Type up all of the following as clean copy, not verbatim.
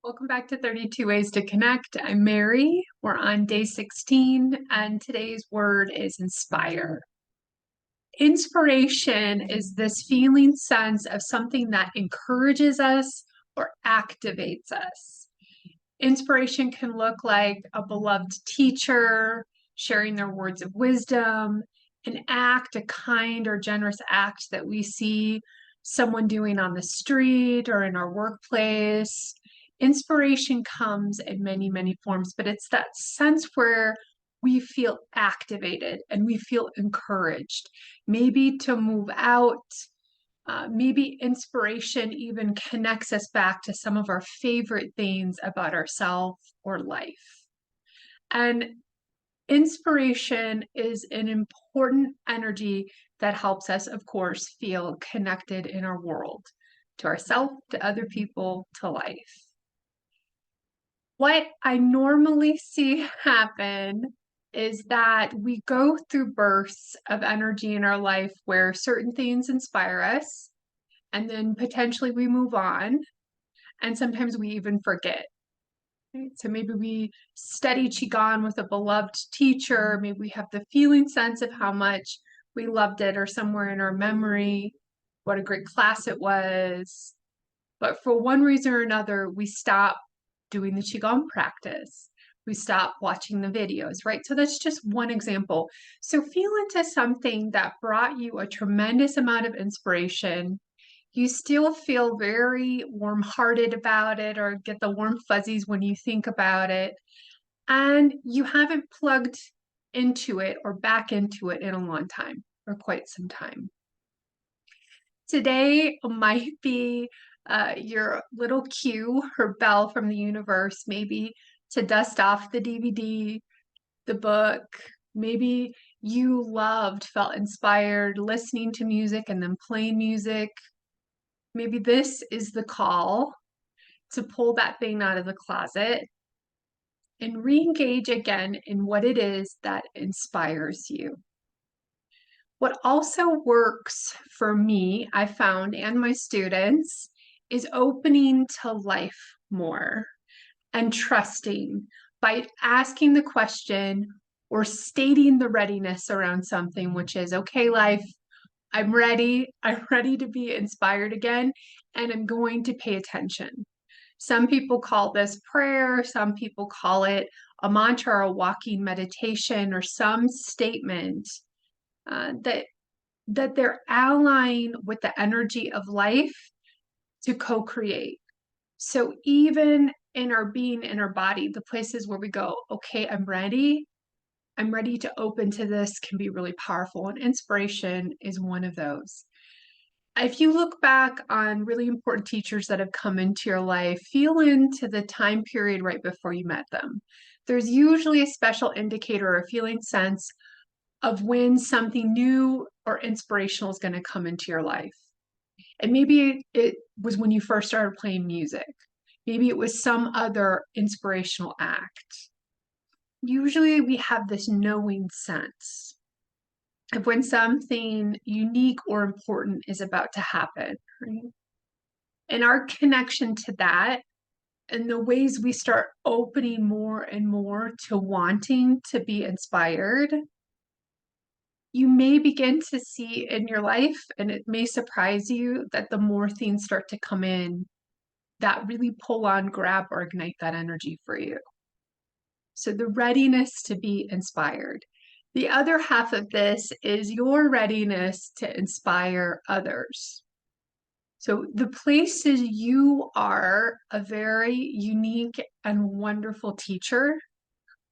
Welcome back to 32 Ways to Connect. I'm Mary. We're on day 16, and today's word is inspire. Inspiration is this feeling sense of something that encourages us or activates us. Inspiration can look like a beloved teacher sharing their words of wisdom, an act, a kind or generous act that we see someone doing on the street or in our workplace. Inspiration comes in many, many forms, but it's that sense where we feel activated and we feel encouraged, maybe to move out. Maybe inspiration even connects us back to some of our favorite things about ourselves or life. And inspiration is an important energy that helps us, of course, feel connected in our world, to ourselves, to other people, to life. What I normally see happen is that we go through bursts of energy in our life where certain things inspire us, and then potentially we move on, and sometimes we even forget. Right? So maybe we study Qigong with a beloved teacher, maybe we have the feeling sense of how much we loved it or somewhere in our memory, what a great class it was. But for one reason or another, we stop doing the Qigong practice. We stop watching the videos, right? So that's just one example. So feel into something that brought you a tremendous amount of inspiration. You still feel very warm-hearted about it or get the warm fuzzies when you think about it. And you haven't plugged into it or back into it in a long time or quite some time. Today might be your little cue or bell from the universe, maybe to dust off the DVD, the book. Maybe you loved, felt inspired listening to music and then playing music. Maybe this is the call to pull that thing out of the closet and re-engage again in what it is that inspires you. What also works for me, I found, and my students, is opening to life more and trusting by asking the question or stating the readiness around something, which is, okay, life, I'm ready. I'm ready to be inspired again, and I'm going to pay attention. Some people call this prayer, some people call it a mantra or a walking meditation or some statement that they're allying with the energy of life to co-create. So even in our being, in our body, the places where we go, okay, I'm ready to open to this can be really powerful. And inspiration is one of those. If you look back on really important teachers that have come into your life, feel into the time period right before you met them. There's usually a special indicator or a feeling sense of when something new or inspirational is going to come into your life. And maybe it was when you first started playing music. Maybe it was some other inspirational act. Usually we have this knowing sense of when something unique or important is about to happen, right? And our connection to that and the ways we start opening more and more to wanting to be inspired, you may begin to see in your life, and it may surprise you that the more things start to come in that really pull on, grab, or ignite that energy for you. So the readiness to be inspired. The other half of this is your readiness to inspire others. So the places you are a very unique and wonderful teacher,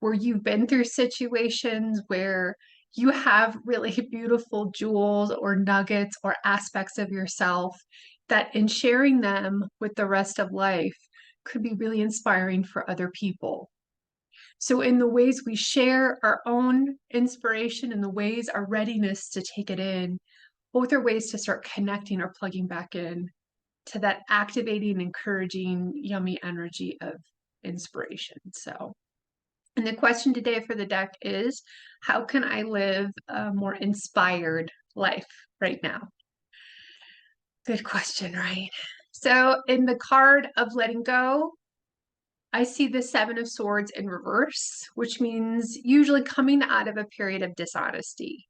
where you've been through situations where you have really beautiful jewels or nuggets or aspects of yourself that in sharing them with the rest of life could be really inspiring for other people. So in the ways we share our own inspiration and the ways our readiness to take it in, both are ways to start connecting or plugging back in to that activating, encouraging, yummy energy of inspiration. So, and the question today for the deck is, how can I live a more inspired life right now? Good question, right? So in the card of letting go, I see the Seven of Swords in reverse, which means usually coming out of a period of dishonesty.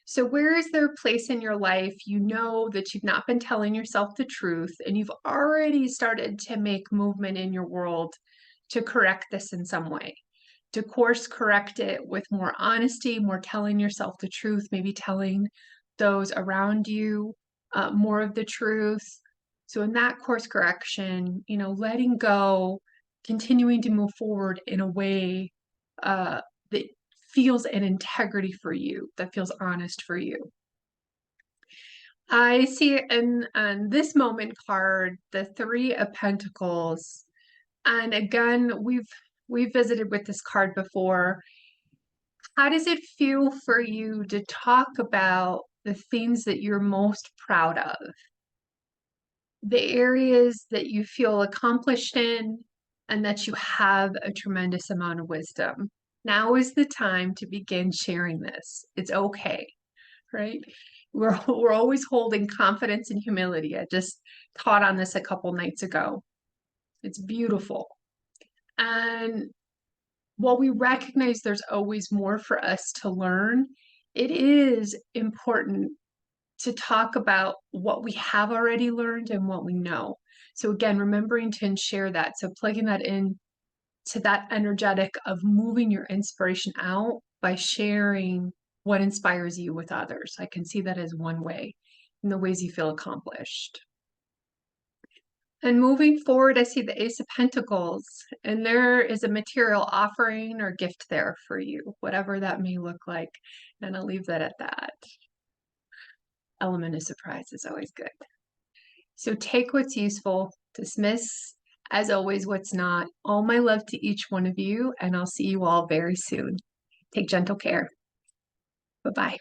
So, where is there a place in your life you know that you've not been telling yourself the truth and you've already started to make movement in your world to correct this in some way? To course correct it with more honesty, more telling yourself the truth, maybe telling those around you more of the truth. So, in that course correction, letting go, continuing to move forward in a way that feels an integrity for you, that feels honest for you. I see in this moment card the Three of Pentacles. And again, we've visited with this card before. How does it feel for you to talk about the things that you're most proud of? The areas that you feel accomplished in and that you have a tremendous amount of wisdom. Now is the time to begin sharing this. It's okay, right? We're always holding confidence and humility. I just taught on this a couple nights ago. It's beautiful. And while we recognize there's always more for us to learn, it is important to talk about what we have already learned and what we know. So again, remembering to share that. So plugging that in to that energetic of moving your inspiration out by sharing what inspires you with others. I can see that as one way in the ways you feel accomplished. And moving forward, I see the Ace of Pentacles, and there is a material offering or gift there for you, whatever that may look like. And I'll leave that at that. Element of surprise is always good. So take what's useful, dismiss, as always, what's not. All my love to each one of you, and I'll see you all very soon. Take gentle care. Bye-bye.